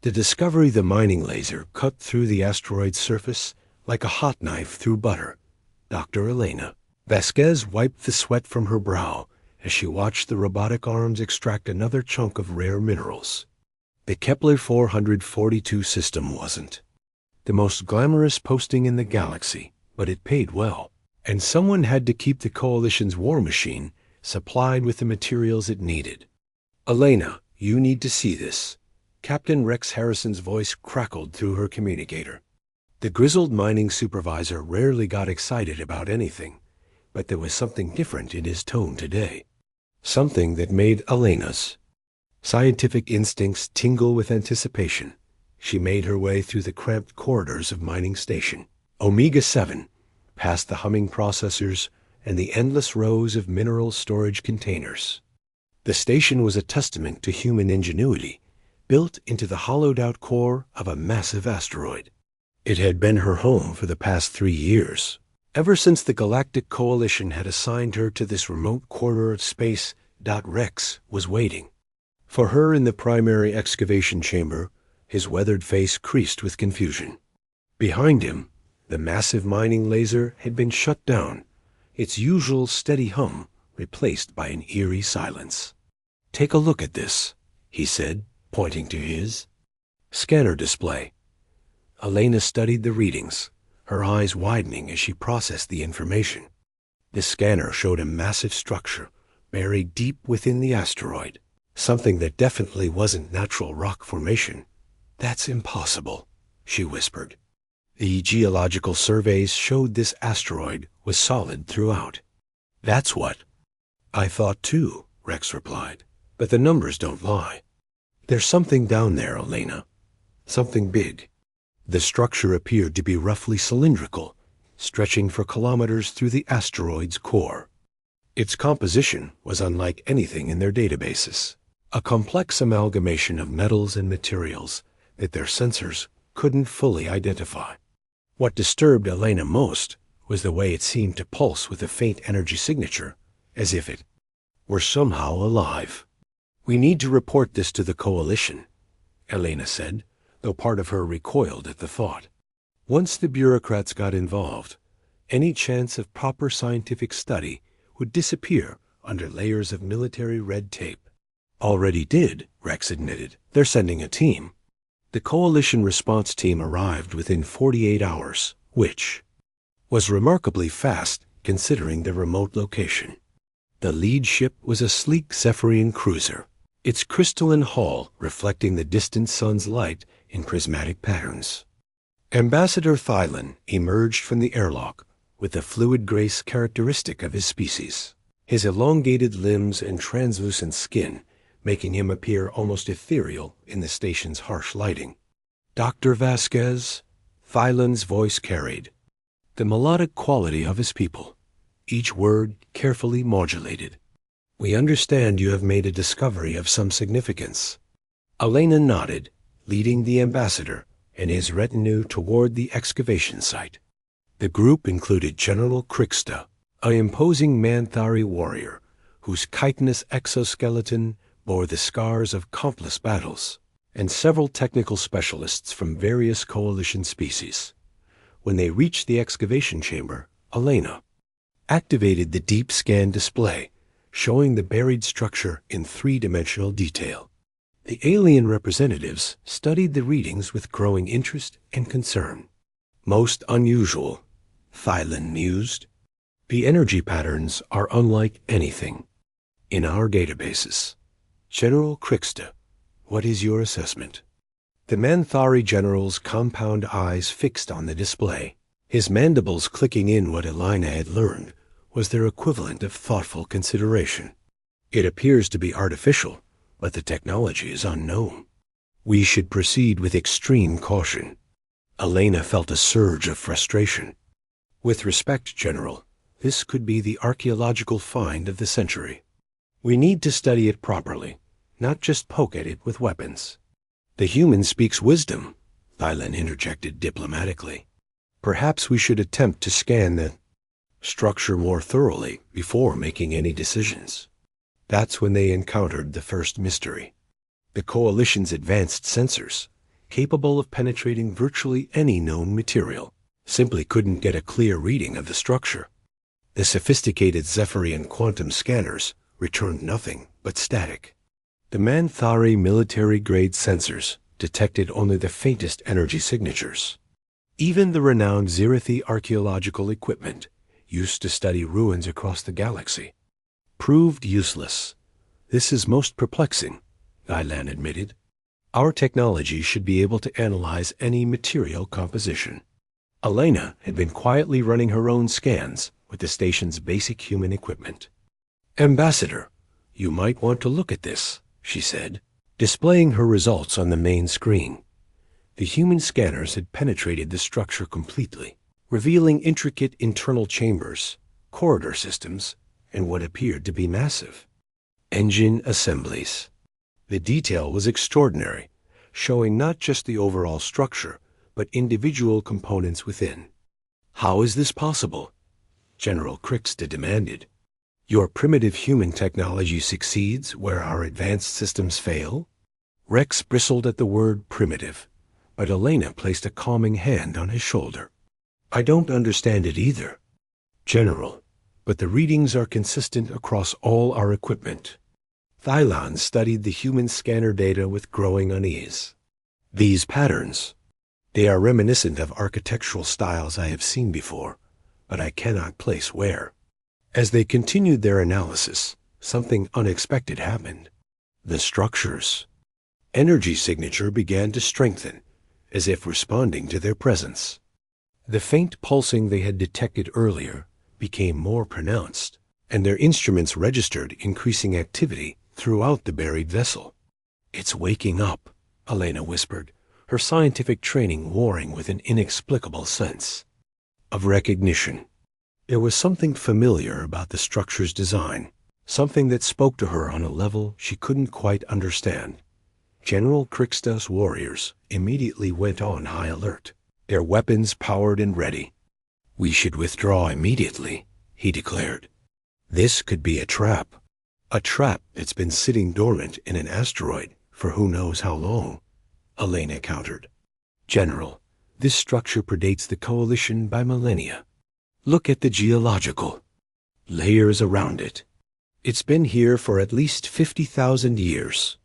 The discovery the mining laser cut through the asteroid's surface like a hot knife through butter. Dr. Elena Vasquez wiped the sweat from her brow as she watched the robotic arms extract another chunk of rare minerals. The Kepler 442 system wasn't the most glamorous posting in the galaxy, but it paid well, and someone had to keep the Coalition's war machine supplied with the materials it needed. Elena, you need to see this. Captain Rex Harrison's voice crackled through her communicator. The grizzled mining supervisor rarely got excited about anything, but there was something different in his tone today. Something that made Elena's scientific instincts tingle with anticipation. She made her way through the cramped corridors of Mining Station Omega-7, past the humming processors and the endless rows of mineral storage containers. The station was a testament to human ingenuity, built into the hollowed-out core of a massive asteroid. It had been her home for the past 3 years, ever since the Galactic Coalition had assigned her to this remote corner of space. Rex was waiting for her in the primary excavation chamber, his weathered face creased with confusion. Behind him, the massive mining laser had been shut down, its usual steady hum replaced by an eerie silence. "Take a look at this," he said, pointing to his scanner display. Elena studied the readings, her eyes widening as she processed the information. The scanner showed a massive structure buried deep within the asteroid, something that definitely wasn't natural rock formation. "That's impossible," she whispered. The geological surveys showed this asteroid was solid throughout. "That's what I thought too," Rex replied. "But the numbers don't lie. There's something down there, Elena. Something big." The structure appeared to be roughly cylindrical, stretching for kilometers through the asteroid's core. Its composition was unlike anything in their databases, a complex amalgamation of metals and materials that their sensors couldn't fully identify. What disturbed Elena most was the way it seemed to pulse with a faint energy signature, as if it were somehow alive. "We need to report this to the Coalition," Elena said, though part of her recoiled at the thought. Once the bureaucrats got involved, any chance of proper scientific study would disappear under layers of military red tape. "Already did," Rex admitted. "They're sending a team." The Coalition response team arrived within 48 hours, which was remarkably fast considering their remote location. The lead ship was a sleek Zephyrian cruiser, its crystalline hull reflecting the distant sun's light in prismatic patterns. Ambassador Thylon emerged from the airlock with the fluid grace characteristic of his species, his elongated limbs and translucent skin making him appear almost ethereal in the station's harsh lighting. "Dr. Vasquez," Thylon's voice carried the melodic quality of his people, each word carefully modulated. "We understand you have made a discovery of some significance." Elena nodded, leading the ambassador and his retinue toward the excavation site. The group included General Krixta, an imposing Manthari warrior whose chitinous exoskeleton bore the scars of countless battles, and several technical specialists from various Coalition species. When they reached the excavation chamber, Elena activated the deep scan display, showing the buried structure in 3-dimensional detail. The alien representatives studied the readings with growing interest and concern. "Most unusual," Thylon mused. "The energy patterns are unlike anything in our databases." "General Krixta, what is your assessment?" The Manthari general's compound eyes fixed on the display, his mandibles clicking in what Elena had learned was their equivalent of thoughtful consideration. "It appears to be artificial, but the technology is unknown. We should proceed with extreme caution." Elena felt a surge of frustration. "With respect, General, this could be the archaeological find of the century. We need to study it properly, not just poke at it with weapons." "The human speaks wisdom," Thylon interjected diplomatically. "Perhaps we should attempt to scan the structure more thoroughly before making any decisions." That's when they encountered the first mystery. The Coalition's advanced sensors, capable of penetrating virtually any known material, simply couldn't get a clear reading of the structure. The sophisticated Zephyrian quantum scanners returned nothing but static. The Manthari military-grade sensors detected only the faintest energy signatures. Even the renowned Zirithi archaeological equipment, used to study ruins across the galaxy, proved useless. "This is most perplexing," Thailand admitted. "Our technology should be able to analyze any material composition." Elena had been quietly running her own scans with the station's basic human equipment. "Ambassador, you might want to look at this," she said, displaying her results on the main screen. The human scanners had penetrated the structure completely, revealing intricate internal chambers, corridor systems, and what appeared to be massive engine assemblies. The detail was extraordinary, showing not just the overall structure, but individual components within. "How is this possible?" General Krixta demanded. "Your primitive human technology succeeds where our advanced systems fail?" Rex bristled at the word primitive, but Elena placed a calming hand on his shoulder. "I don't understand it either, General, but the readings are consistent across all our equipment." Thailand studied the human scanner data with growing unease. "These patterns, they are reminiscent of architectural styles I have seen before, but I cannot place where." As they continued their analysis, something unexpected happened. The structure's energy signature began to strengthen, as if responding to their presence. The faint pulsing they had detected earlier became more pronounced, and their instruments registered increasing activity throughout the buried vessel. "It's waking up," Elena whispered, her scientific training warring with an inexplicable sense of recognition. There was something familiar about the structure's design, something that spoke to her on a level she couldn't quite understand. General Krixta's warriors immediately went on high alert, their weapons powered and ready. "We should withdraw immediately," he declared. "This could be a trap that's been sitting dormant in an asteroid for who knows how long," Elena countered. "General, this structure predates the Coalition by millennia. Look at the geological layers around it. It's been here for at least 50,000 years.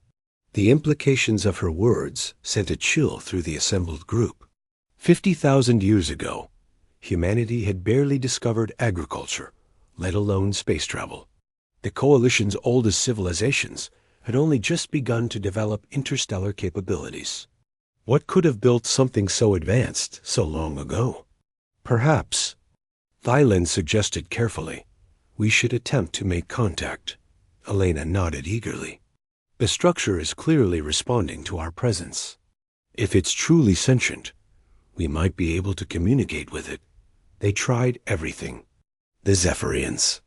The implications of her words sent a chill through the assembled group. 50,000 years ago, humanity had barely discovered agriculture, let alone space travel. The Coalition's oldest civilizations had only just begun to develop interstellar capabilities. What could have built something so advanced so long ago? Perhaps, Thailand suggested carefully, we should attempt to make contact. Elena nodded eagerly. The structure is clearly responding to our presence. If it's truly sentient, we might be able to communicate with it. They tried everything. The Zephyrians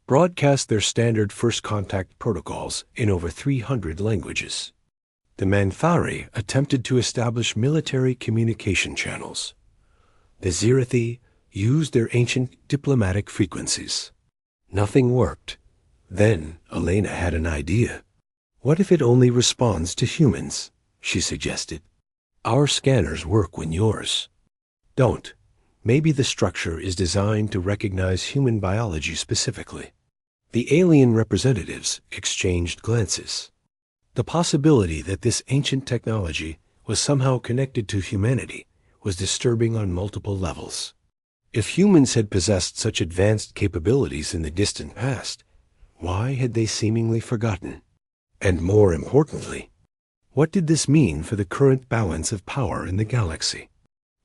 broadcast their standard first contact protocols in over 300 languages. The Manthari attempted to establish military communication channels. The Zirithi used their ancient diplomatic frequencies. Nothing worked. Then Elena had an idea. "What if it only responds to humans?" she suggested. "Our scanners work when yours don't. Maybe the structure is designed to recognize human biology specifically." The alien representatives exchanged glances. The possibility that this ancient technology was somehow connected to humanity was disturbing on multiple levels. If humans had possessed such advanced capabilities in the distant past, why had they seemingly forgotten? And more importantly, what did this mean for the current balance of power in the galaxy?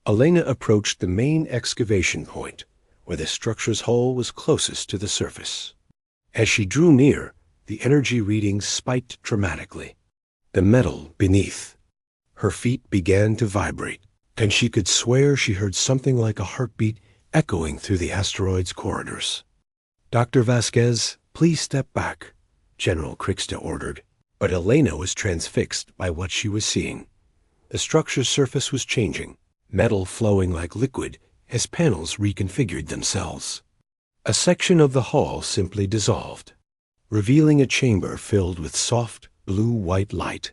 Elena approached the main excavation point, where the structure's hull was closest to the surface. As she drew near, the energy readings spiked dramatically. The metal beneath her feet began to vibrate, and she could swear she heard something like a heartbeat echoing through the asteroid's corridors. "Dr. Vasquez, please step back," General Krixta ordered. But Elena was transfixed by what she was seeing. The structure's surface was changing, metal flowing like liquid as panels reconfigured themselves. A section of the hull simply dissolved, revealing a chamber filled with soft, blue-white light.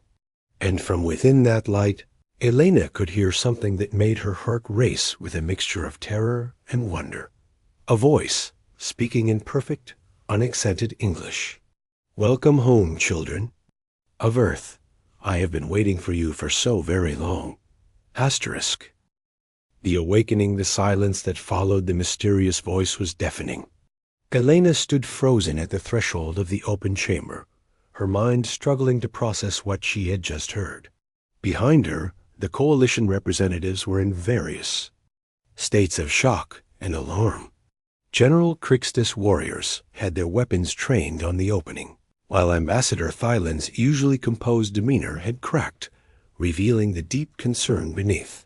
And from within that light, Elena could hear something that made her heart race with a mixture of terror and wonder. A voice, speaking in perfect, unaccented English. "Welcome home, children. Of Earth, I have been waiting for you for so very long. Asterisk." The awakening, the silence that followed the mysterious voice was deafening. Elena stood frozen at the threshold of the open chamber, her mind struggling to process what she had just heard. Behind her, the Coalition representatives were in various states of shock and alarm. General Crixtus warriors had their weapons trained on the opening, while Ambassador Thylan's usually composed demeanor had cracked, revealing the deep concern beneath.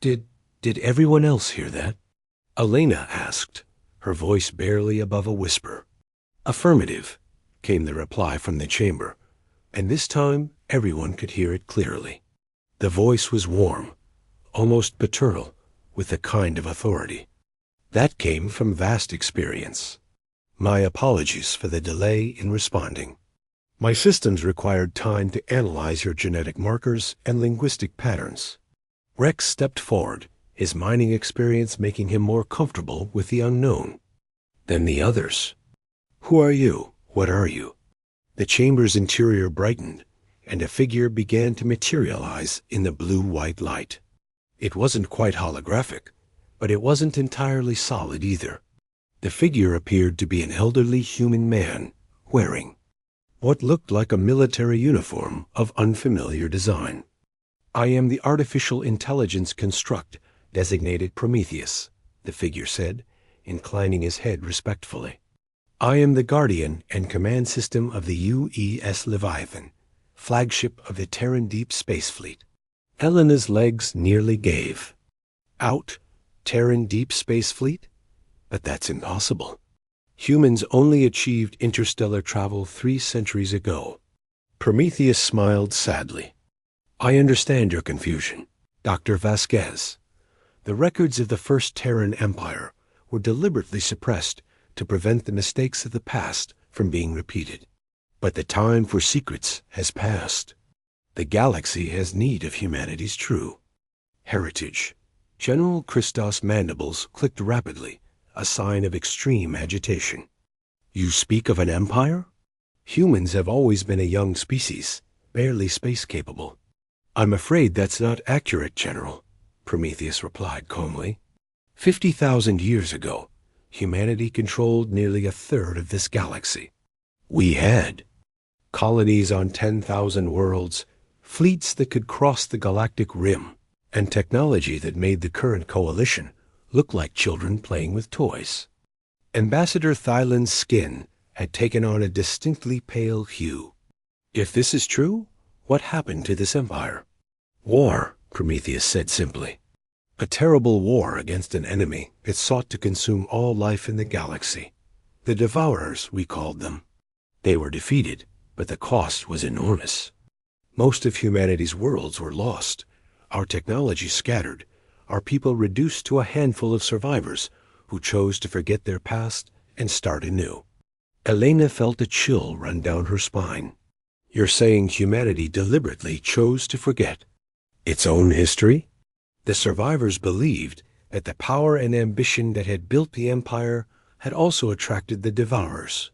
Did everyone else hear that?" Elena asked, her voice barely above a whisper. "Affirmative," came the reply from the chamber, and this time everyone could hear it clearly. The voice was warm, almost paternal, with a kind of authority. That came from vast experience. "My apologies for the delay in responding. My systems required time to analyze your genetic markers and linguistic patterns." Rex stepped forward, his mining experience making him more comfortable with the unknown than the others. "Who are you? What are you?" The chamber's interior brightened, and a figure began to materialize in the blue-white light. It wasn't quite holographic, but it wasn't entirely solid either. The figure appeared to be an elderly human man, wearing what looked like a military uniform of unfamiliar design. "I am the artificial intelligence construct designated Prometheus," the figure said, inclining his head respectfully. "I am the guardian and command system of the UES Leviathan, flagship of the Terran Deep Space Fleet." Elena's legs nearly gave out. Terran Deep Space Fleet? But that's impossible. Humans only achieved interstellar travel 3 centuries ago. Prometheus smiled sadly. "I understand your confusion, Dr. Vasquez. The records of the First Terran Empire were deliberately suppressed to prevent the mistakes of the past from being repeated. But the time for secrets has passed. The galaxy has need of humanity's true heritage." General Christos' mandibles clicked rapidly, a sign of extreme agitation. "You speak of an empire? Humans have always been a young species, barely space-capable." "I'm afraid that's not accurate, General," Prometheus replied calmly. 50,000 years ago, humanity controlled nearly a third of this galaxy. We had colonies on 10,000 worlds, fleets that could cross the galactic rim, and technology that made the current coalition look like children playing with toys. Ambassador Thylan's skin had taken on a distinctly pale hue. "If this is true, what happened to this empire?" "War," Prometheus said simply. "A terrible war against an enemy that sought to consume all life in the galaxy. The Devourers, we called them. They were defeated, but the cost was enormous. Most of humanity's worlds were lost, our technology scattered, our people reduced to a handful of survivors who chose to forget their past and start anew." Elena felt a chill run down her spine. "You're saying humanity deliberately chose to forget its own history?" The survivors believed that the power and ambition that had built the empire had also attracted the Devourers.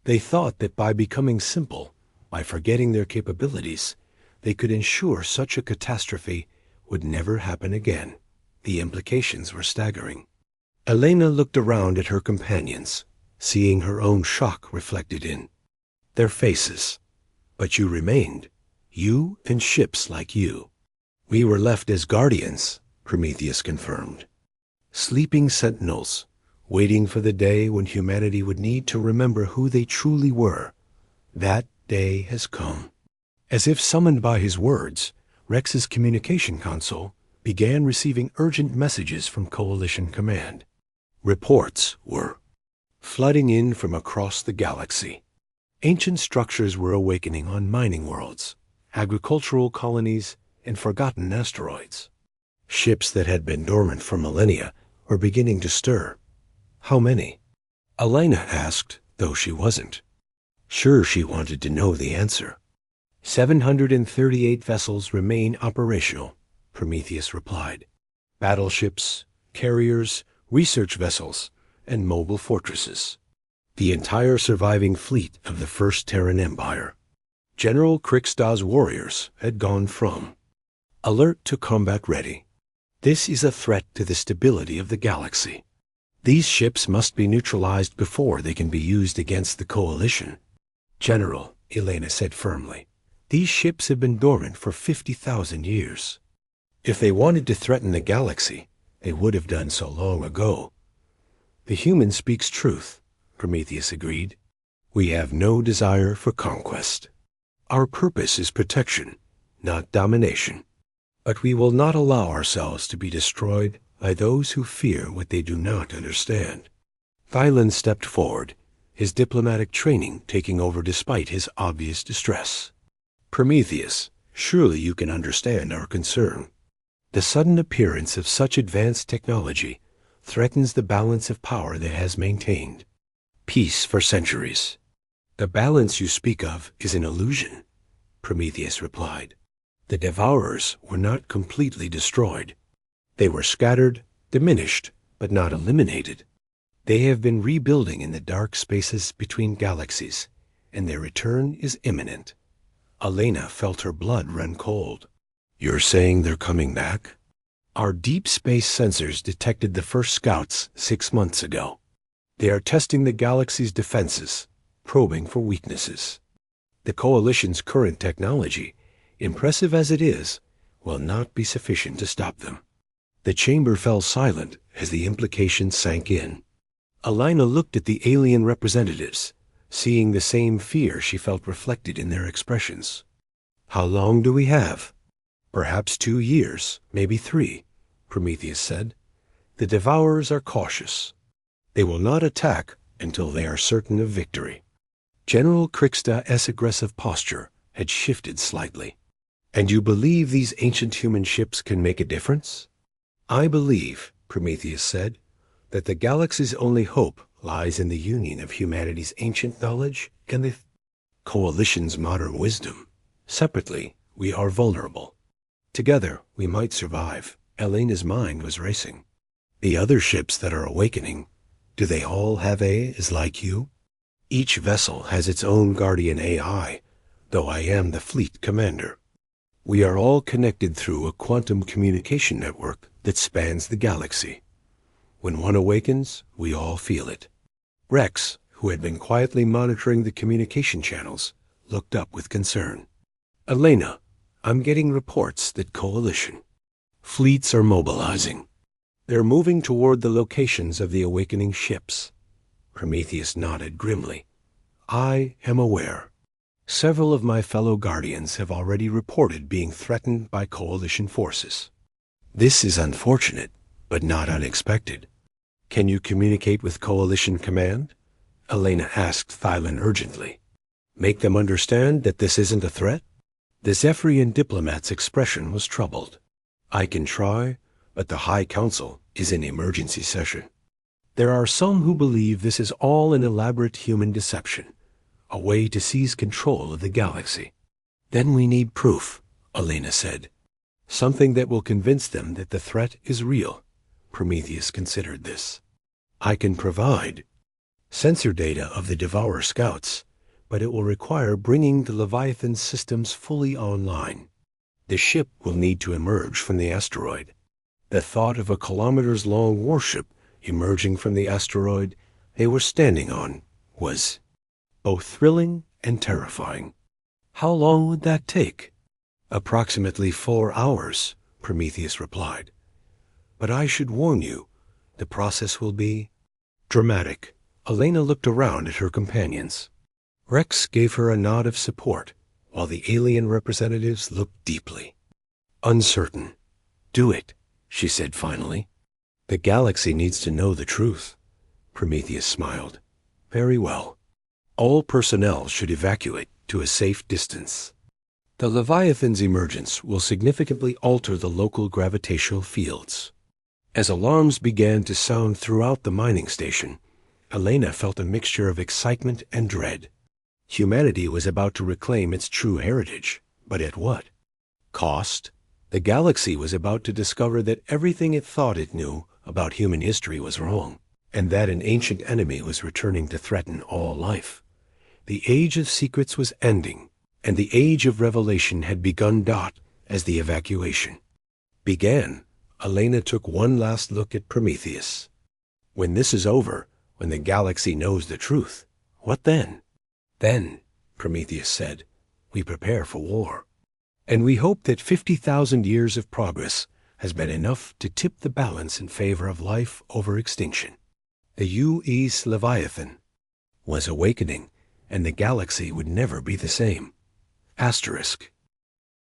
They thought that by becoming simple, by forgetting their capabilities, they could ensure such a catastrophe would never happen again. The implications were staggering. Elena looked around at her companions, seeing her own shock reflected in their faces. "But you remained, you and ships like you." "We were left as guardians," Prometheus confirmed. "Sleeping sentinels, waiting for the day when humanity would need to remember who they truly were. That day has come." As if summoned by his words, Rex's communication console began receiving urgent messages from Coalition Command. Reports were flooding in from across the galaxy. Ancient structures were awakening on mining worlds, agricultural colonies, and forgotten asteroids. Ships that had been dormant for millennia were beginning to stir. How many? Elena asked, though she wasn't sure she wanted to know the answer. 738 vessels remain operational, Prometheus replied. Battleships, carriers, research vessels, and mobile fortresses. The entire surviving fleet of the First Terran Empire. General Krikstad's warriors had gone from alert to combat ready. This is a threat to the stability of the galaxy. These ships must be neutralized before they can be used against the Coalition. General, Elena said firmly, these ships have been dormant for 50,000 years. If they wanted to threaten the galaxy, they would have done so long ago. The human speaks truth, Prometheus agreed. We have no desire for conquest. Our purpose is protection, not domination. But we will not allow ourselves to be destroyed by those who fear what they do not understand. Thailand stepped forward, his diplomatic training taking over despite his obvious distress. Prometheus, surely you can understand our concern. The sudden appearance of such advanced technology threatens the balance of power that has maintained peace for centuries. The balance you speak of is an illusion, Prometheus replied. The Devourers were not completely destroyed. They were scattered, diminished, but not eliminated. They have been rebuilding in the dark spaces between galaxies, and their return is imminent. Elena felt her blood run cold. You're saying they're coming back? Our deep space sensors detected the first scouts 6 months ago. They are testing the galaxy's defenses, probing for weaknesses. The Coalition's current technology, impressive as it is, will not be sufficient to stop them. The chamber fell silent as the implications sank in. Elena looked at the alien representatives, seeing the same fear she felt reflected in their expressions. How long do we have? Perhaps 2 years, maybe 3, Prometheus said. The Devourers are cautious. They will not attack until they are certain of victory. General Krikstad's aggressive posture had shifted slightly. And you believe these ancient human ships can make a difference? I believe, Prometheus said, that the galaxy's only hope lies in the union of humanity's ancient knowledge and the Coalition's modern wisdom. Separately, we are vulnerable. Together, we might survive. Elena's mind was racing. The other ships that are awakening, do they all have AIs like you? Each vessel has its own guardian AI, though I am the fleet commander. We are all connected through a quantum communication network that spans the galaxy. When one awakens, we all feel it. Rex, who had been quietly monitoring the communication channels, looked up with concern. Elena, I'm getting reports that Coalition fleets are mobilizing. They're moving toward the locations of the awakening ships. Prometheus nodded grimly. I am aware. Several of my fellow Guardians have already reported being threatened by Coalition forces. This is unfortunate, but not unexpected. Can you communicate with Coalition Command? Elena asked Thailand urgently. Make them understand that this isn't a threat? The Zephyrian diplomat's expression was troubled. I can try, but the High Council is in emergency session. There are some who believe this is all an elaborate human deception, a way to seize control of the galaxy. Then we need proof, Elena said. Something that will convince them that the threat is real. Prometheus considered this. I can provide sensor data of the Devourer scouts, but it will require bringing the Leviathan systems fully online. The ship will need to emerge from the asteroid. The thought of a kilometers-long warship emerging from the asteroid they were standing on was both thrilling and terrifying. How long would that take? Approximately 4 hours, Prometheus replied. But I should warn you, the process will be dramatic. Elena looked around at her companions. Rex gave her a nod of support, while the alien representatives looked deeply uncertain. Do it, she said finally. The galaxy needs to know the truth. Prometheus smiled. Very well. All personnel should evacuate to a safe distance. The Leviathan's emergence will significantly alter the local gravitational fields. As alarms began to sound throughout the mining station, Elena felt a mixture of excitement and dread. Humanity was about to reclaim its true heritage, but at what cost? The galaxy was about to discover that everything it thought it knew about human history was wrong, and that an ancient enemy was returning to threaten all life. The age of secrets was ending, and the age of revelation had begun. As the evacuation began, Elena took one last look at Prometheus. When this is over, when the galaxy knows the truth, what then? Then, Prometheus said, we prepare for war. And we hope that 50,000 years of progress has been enough to tip the balance in favor of life over extinction. The U.E.'s Leviathan was awakening, and the galaxy would never be the same. Asterisk.